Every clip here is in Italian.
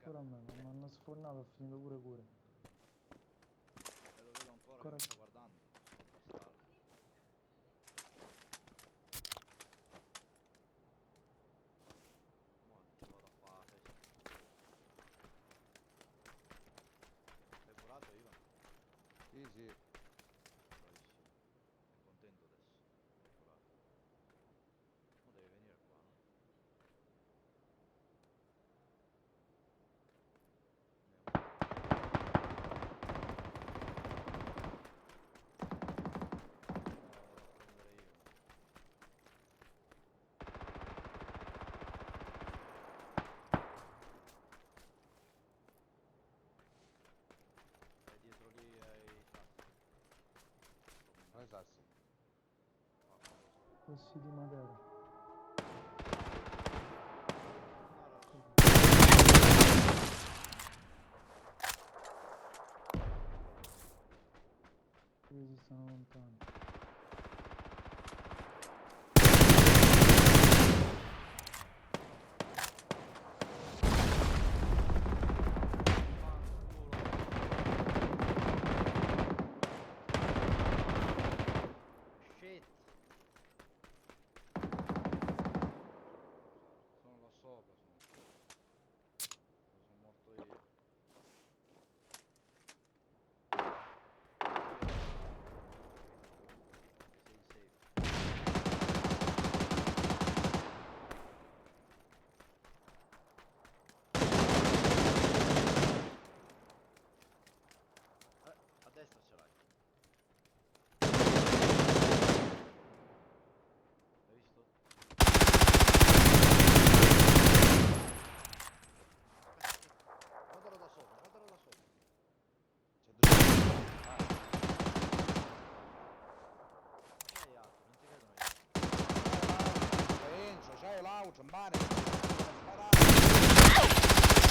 Pure a me, mi hanno sfornato, ho finito pure cure. E lo vedo ancora Ancora che mi c'è. sta guardando. Bastardo. Mo' ti vado a fare. Sei curato, Ivan? Sì, sì. Bravissimo. Sono contento adesso. Sei curato. Mo' devi venire qua, no? Vado a prendere io. Stai dietro lì ai sassi. Non è sassi. Ah, non lo so. Rossi di Matera. No, no, no. Questi stanno lontani. Shit! Sono là sopra, sono. Dove sono morto io. Sei safe. A destra ce l'hai. Hai visto? Guardalo da sopra, guardalo da sopra. C'è due. E gli altri, non ti vedono gli altri. Enzo, c'hai l'auto, in mano.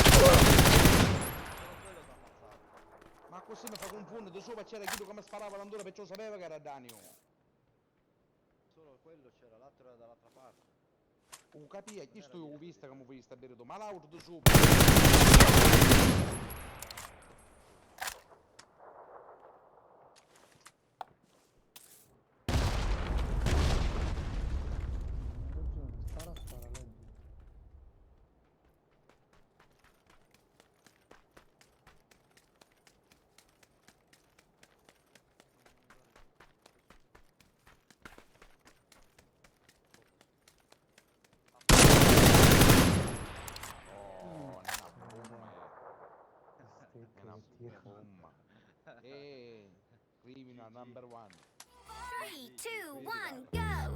Solo quello ti ha ammazzato. Ma così mi fa confondere, sopra c'era chi che mi sparava l'andore perciò sapevo che era Danio. Solo quello c'era, l'altro era dall'altra parte. Oh, capì, Non chi era sto io dietro di vista te. che mi fai sta bere tu, ma l'auto di sopra. Hai ragione, spara, leggi. Oh, una bomba, Stecca una che tira. bomba. Criminal GG. number one. 3, 2, GG, 1, Critical. go!